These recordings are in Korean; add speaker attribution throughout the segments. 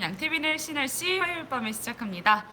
Speaker 1: 양태빈의 신할씨 화요일 밤에 시작합니다.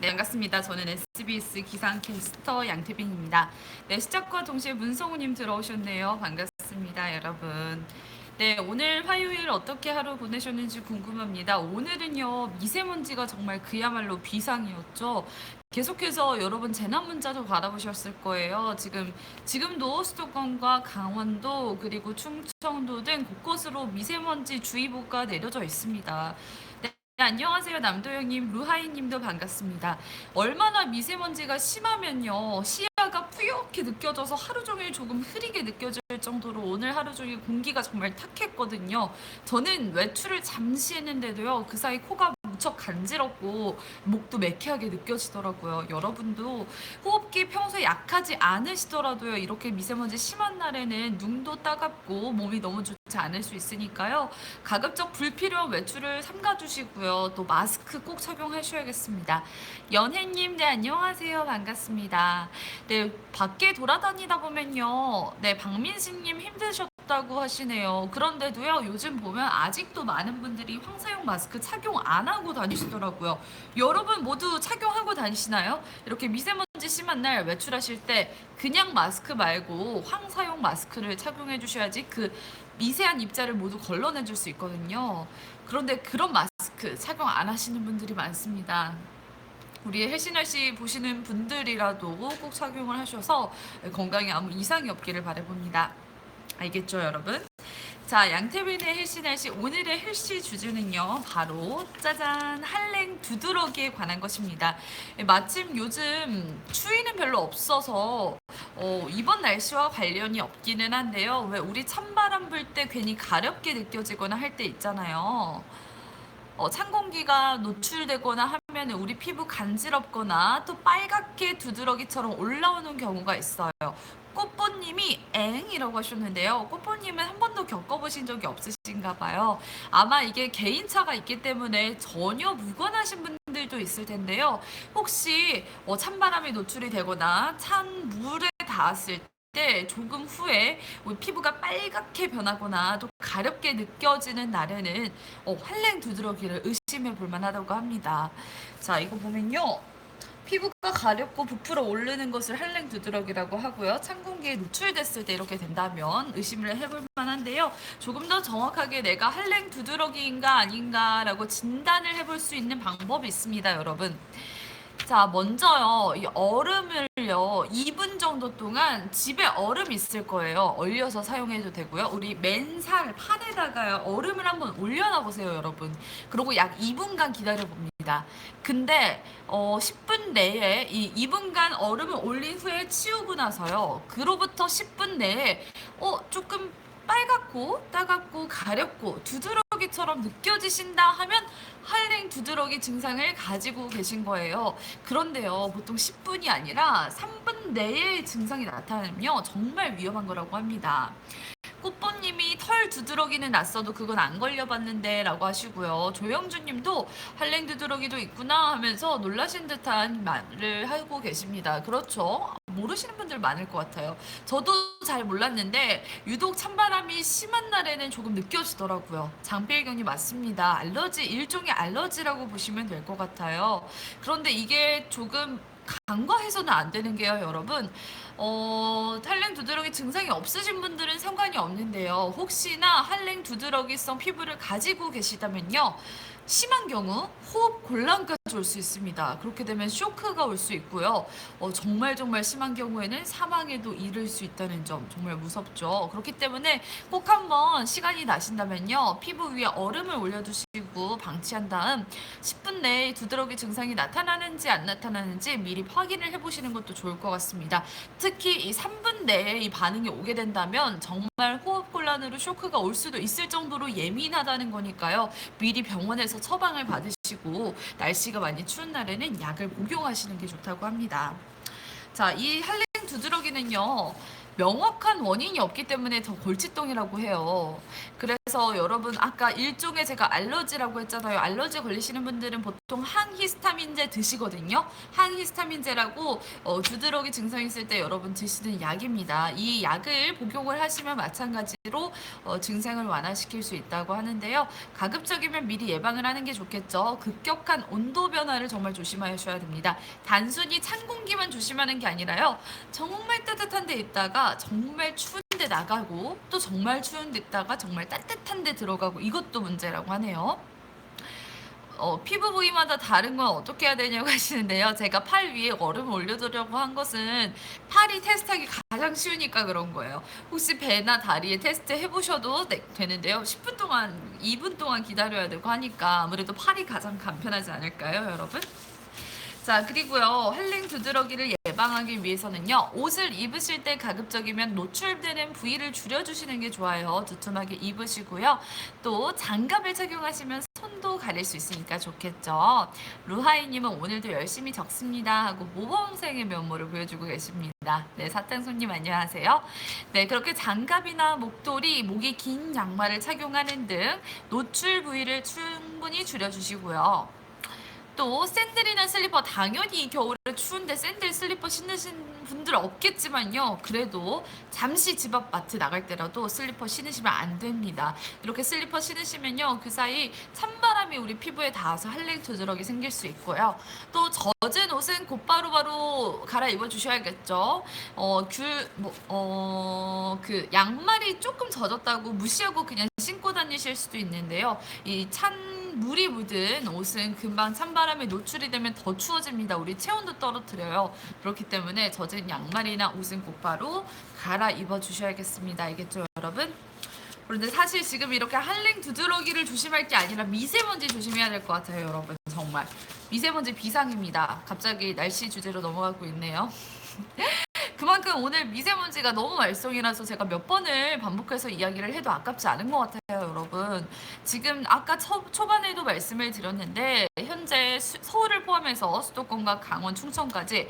Speaker 1: 네, 반갑습니다. 저는 SBS 기상캐스터 양태빈입니다. 네, 시작과 동시에 문성우님 들어오셨네요. 반갑습니다, 여러분. 네, 오늘 화요일 어떻게 하루 보내셨는지 궁금합니다. 오늘은요, 미세먼지가 정말 그야말로 비상이었죠. 계속해서 여러분 재난 문자도 받아보셨을 거예요. 지금도 수도권과 강원도 그리고 충청도 등 곳곳으로 미세먼지 주의보가 내려져 있습니다. 네, 안녕하세요. 남도영님, 루하이님도 반갑습니다. 얼마나 미세먼지가 심하면요, 시야가 뿌옇게 느껴져서 하루 종일 조금 흐리게 느껴질 정도로 오늘 하루 종일 공기가 정말 탁했거든요. 저는 외출을 잠시 했는데도요, 그 사이 코가 무척 간지럽고 목도 매캐하게 느껴지더라고요. 여러분도 호흡기 평소에 약하지 않으시더라도요, 이렇게 미세먼지 심한 날에는 눈도 따갑고 몸이 너무 좋지 않을 수 있으니까요, 가급적 불필요한 외출을 삼가주시고요. 또 마스크 꼭 착용하셔야겠습니다. 연혜님, 네, 안녕하세요. 반갑습니다. 네, 밖에 돌아다니다 보면요, 네, 박민식님 힘드셨다고 하시네요. 그런데도요, 요즘 보면 아직도 많은 분들이 황사용 마스크 착용 안 하고 다니시더라고요. 여러분 모두 착용하고 다니시나요? 이렇게 미세먼지 심한 날 외출하실 때 그냥 마스크 말고 황사용 마스크를 착용해 주셔야지 그 미세한 입자를 모두 걸러내 줄 수 있거든요. 그런데 그런 마스크 착용 안 하시는 분들이 많습니다. 우리 혜신아 씨 보시는 분들이라도 꼭 착용을 하셔서 건강에 아무 이상이 없기를 바라봅니다. 알겠죠, 여러분? 자, 양태빈의 헬시날 씨, 오늘의 헬시 주제는요, 바로 짜잔, 한랭 두드러기에 관한 것입니다. 마침 요즘 추위는 별로 없어서 이번 날씨와 관련이 없기는 한데요. 왜 우리 찬바람 불 때 괜히 가렵게 느껴지거나 할 때 있잖아요. 찬 공기가 노출되거나 하면 우리 피부 간지럽거나 또 빨갛게 두드러기처럼 올라오는 경우가 있어요. 꽃보님이 엥이라고 하셨는데요. 꽃보님은 한 번도 겪어보신 적이 없으신가 봐요. 아마 이게 개인차가 있기 때문에 전혀 무관하신 분들도 있을 텐데요. 혹시 찬바람이 노출이 되거나 찬 물에 닿았을 때 조금 후에 피부가 빨갛게 변하거나 또 가렵게 느껴지는 날에는 한랭 두드러기를 의심해 볼 만하다고 합니다. 자, 이거 보면요, 피부가 가렵고 부풀어 오르는 것을 한랭 두드러기라고 하고요. 찬 공기에 노출됐을 때 이렇게 된다면 의심을 해볼 만한데요. 조금 더 정확하게 내가 한랭 두드러기인가 아닌가라고 진단을 해볼 수 있는 방법이 있습니다, 여러분. 자, 먼저요, 이 얼음을요, 2분 정도 동안 집에 얼음 있을 거예요. 얼려서 사용해도 되고요. 우리 맨살 판에다가 얼음을 한번 올려놔 보세요, 여러분. 그리고 약 2분간 기다려 봅니다. 근데 10분 내에 이 2분간 얼음을 올린 후에 치우고 나서요, 그로부터 10분 내에 조금 빨갛고 따갑고 가렵고 두드러기처럼 느껴지신다 하면 한랭 두드러기 증상을 가지고 계신 거예요. 그런데요, 보통 10분이 아니라 3분 내에 증상이 나타나면요, 정말 위험한 거라고 합니다. 꽃보님이 털 두드러기는 났어도 그건 안 걸려봤는데 라고 하시고요. 조영주님도 한랭 두드러기도 있구나 하면서 놀라신 듯한 말을 하고 계십니다. 그렇죠, 모르시는 분들 많을 것 같아요. 저도 잘 몰랐는데 유독 찬바람이 심한 날에는 조금 느껴지더라고요. 장필경이 맞습니다. 알러지, 일종의 알러지라고 보시면 될 것 같아요. 그런데 이게 조금 간과해서는 안 되는 게요, 여러분. 한랭 두드러기 증상이 없으신 분들은 상관이 없는데요. 혹시나 한랭 두드러기성 피부를 가지고 계시다면요, 심한 경우 호흡 곤란까지 올 수 있습니다. 그렇게 되면 쇼크가 올 수 있고요. 정말 심한 경우에는 사망에도 이를 수 있다는 점, 정말 무섭죠. 그렇기 때문에 꼭 한번 시간이 나신다면요, 피부 위에 얼음을 올려두시고 방치한 다음 10분 내에 두드러기 증상이 나타나는지 안 나타나는지 미리 확인을 해보시는 것도 좋을 것 같습니다. 특히 이 3분 내에 이 반응이 오게 된다면 정말 호흡곤란으로 쇼크가 올 수도 있을 정도로 예민하다는 거니까요. 미리 병원에서 처방을 받으시고 날씨가 많이 추운 날에는 약을 복용하시는 게 좋다고 합니다. 자, 이 한랭 두드러기는요, 명확한 원인이 없기 때문에 더 골칫덩이라고 해요. 그래서 여러분 아까 일종의 제가 알러지라고 했잖아요. 알러지 걸리시는 분들은 보통 항히스타민제 드시거든요. 항히스타민제라고 두드러기 증상 있을 때 여러분 드시는 약입니다. 이 약을 복용을 하시면 마찬가지로 증상을 완화시킬 수 있다고 하는데요. 가급적이면 미리 예방을 하는 게 좋겠죠. 급격한 온도 변화를 정말 조심하셔야 됩니다. 단순히 찬 공기만 조심하는 게 아니라요. 정말 따뜻한 데 있다가 정말 추운 데 나가고 또 정말 추운 데 있다가 정말 따뜻한 데 들어가고 이것도 문제라고 하네요. 피부 부위마다 다른 건 어떻게 해야 되냐고 하시는데요. 제가 팔 위에 얼음을 올려두려고 한 것은 팔이 테스트하기 가장 쉬우니까 그런 거예요. 혹시 배나 다리에 테스트 해보셔도 되는데요. 10분 동안, 2분 동안 기다려야 되고 하니까 아무래도 팔이 가장 간편하지 않을까요, 여러분? 자, 그리고요, 한랭 두드러기를 예방하기 위해서는요, 옷을 입으실 때 가급적이면 노출되는 부위를 줄여주시는 게 좋아요. 두툼하게 입으시고요. 또 장갑을 착용하시면 손도 가릴 수 있으니까 좋겠죠. 루하이님은 오늘도 열심히 적습니다 하고 모범생의 면모를 보여주고 계십니다. 네, 사탕손님 안녕하세요. 네, 그렇게 장갑이나 목도리, 목이 긴 양말을 착용하는 등 노출 부위를 충분히 줄여주시고요. 또 샌들이나 슬리퍼, 당연히 겨울에 추운데 샌들 슬리퍼 신으신 분들 없겠지만요. 그래도 잠시 집 앞 마트 나갈 때라도 슬리퍼 신으시면 안 됩니다. 이렇게 슬리퍼 신으시면요, 그 사이 찬바람이 우리 피부에 닿아서 한랭 두드러기 생길 수 있고요. 또 젖은 옷은 곧바로 갈아입어 주셔야겠죠. 그 양말이 조금 젖었다고 무시하고 그냥 신고 다니실 수도 있는데요. 이 물이 묻은 옷은 금방 찬바람에 노출이 되면 더 추워집니다. 우리 체온도 떨어뜨려요. 그렇기 때문에 젖은 양말이나 옷은 곧바로 갈아입어 주셔야겠습니다. 알겠죠, 여러분? 그런데 사실 지금 이렇게 한랭 두드러기를 조심할 게 아니라 미세먼지 조심해야 될 것 같아요, 여러분. 정말 미세먼지 비상입니다. 갑자기 날씨 주제로 넘어가고 있네요. 그만큼 오늘 미세먼지가 너무 말썽이라서 제가 몇 번을 반복해서 이야기를 해도 아깝지 않은 것 같아요, 여러분. 지금 아까 초반에도 말씀을 드렸는데 현재 서울을 포함해서 수도권과 강원, 충청까지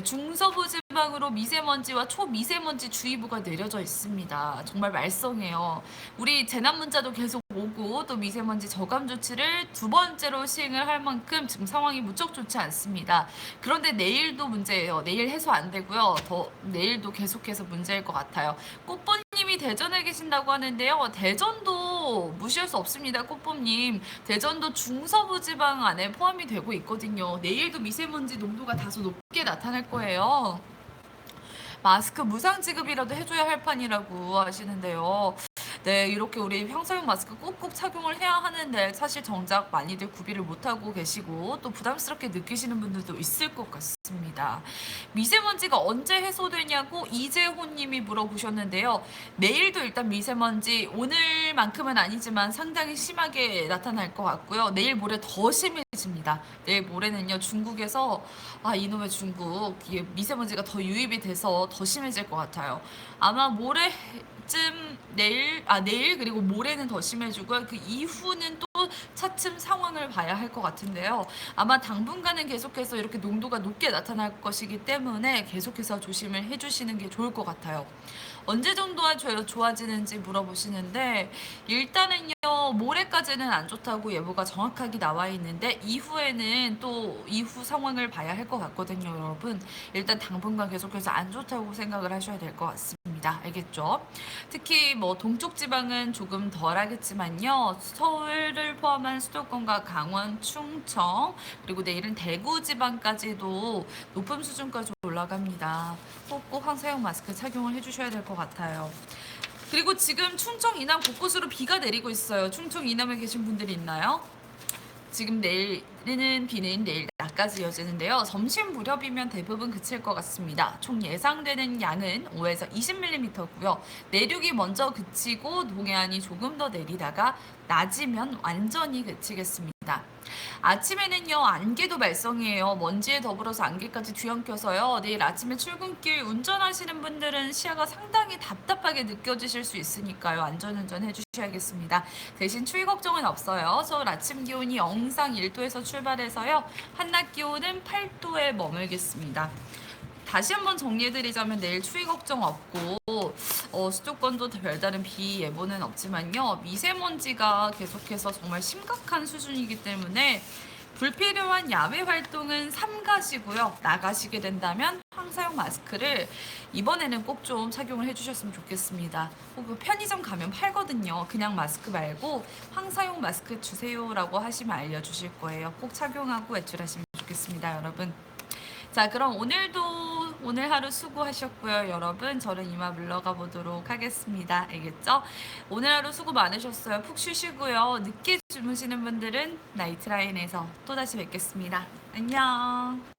Speaker 1: 중서부 지방으로 미세먼지와 초미세먼지 주의보가 내려져 있습니다. 정말 말썽해요. 우리 재난 문자도 계속 오고 또 미세먼지 저감 조치를 두 번째로 시행을 할 만큼 지금 상황이 무척 좋지 않습니다. 그런데 내일도 문제예요. 내일 해소 안 되고요. 내일도 계속해서 문제일 것 같아요. 꽃보님이 대전에 계신다고 하는데요. 대전도 무시할 수 없습니다. 꽃보님. 대전도 중서부 지방 안에 포함이 되고 있거든요. 내일도 미세먼지 농도가 다소 높게 나타날 거예요. 마스크 무상 지급이라도 해줘야 할 판이라고 하시는데요. 네, 이렇게 우리 평소용 마스크 꼭꼭 착용을 해야 하는데 사실 정작 많이들 구비를 못하고 계시고 또 부담스럽게 느끼시는 분들도 있을 것 같습니다. 미세먼지가 언제 해소되냐고 이재호님이 물어보셨는데요. 내일도 일단 미세먼지 오늘만큼은 아니지만 상당히 심하게 나타날 것 같고요. 내일 모레 더 심해집니다. 내일 모레는요, 중국에서 이놈의 중국 미세먼지가 더 유입이 돼서 더 심해질 것 같아요. 아마 내일 그리고 모레는 더 심해지고 그 이후는 또 차츰 상황을 봐야 할 것 같은데요. 아마 당분간은 계속해서 이렇게 농도가 높게 나타날 것이기 때문에 계속해서 조심을 해주시는 게 좋을 것 같아요. 언제 정도가 좋아지는지 물어보시는데 일단은요, 모레까지는 안 좋다고 예보가 정확하게 나와 있는데 이후에는 또 이후 상황을 봐야 할 것 같거든요, 여러분. 일단 당분간 계속해서 안 좋다고 생각을 하셔야 될 것 같습니다. 알겠죠? 특히 뭐 동쪽 지방은 조금 덜 하겠지만요, 서울을 포함한 수도권과 강원, 충청 그리고 내일은 대구 지방까지도 높은 수준까지 올라갑니다. 꼭꼭 항사용 마스크 착용을 해주셔야 될 것 같아요. 그리고 지금 충청 이남 곳곳으로 비가 내리고 있어요. 충청 이남에 계신 분들이 있나요? 지금 내리는 비는 내일 낮까지 이어지는데요. 점심 무렵이면 대부분 그칠 것 같습니다. 총 예상되는 양은 5에서 20mm고요. 내륙이 먼저 그치고 동해안이 조금 더 내리다가 낮이면 완전히 그치겠습니다. 아침에는요, 안개도 말썽이에요. 먼지에 더불어서 안개까지 뒤엉켜서요. 내일 아침에 출근길 운전하시는 분들은 시야가 상당히 답답하게 느껴지실 수 있으니까요. 안전운전 해주셔야겠습니다. 대신 추위 걱정은 없어요. 서울 아침 기온이 영상 1도에서 출발해서요. 한낮 기온은 8도에 머물겠습니다. 다시 한번 정리해드리자면 내일 추위 걱정 없고 수도권도 별다른 비 예보는 없지만요. 미세먼지가 계속해서 정말 심각한 수준이기 때문에 불필요한 야외 활동은 삼가시고요. 나가시게 된다면 황사용 마스크를 이번에는 꼭 좀 착용을 해주셨으면 좋겠습니다. 혹은 편의점 가면 팔거든요. 그냥 마스크 말고 황사용 마스크 주세요라고 하시면 알려주실 거예요. 꼭 착용하고 외출하시면 좋겠습니다, 여러분. 자, 그럼 오늘 하루 수고하셨고요, 여러분. 저는 이만 물러가 보도록 하겠습니다. 알겠죠? 오늘 하루 수고 많으셨어요. 푹 쉬시고요. 늦게 주무시는 분들은 나이트라인에서 또다시 뵙겠습니다. 안녕.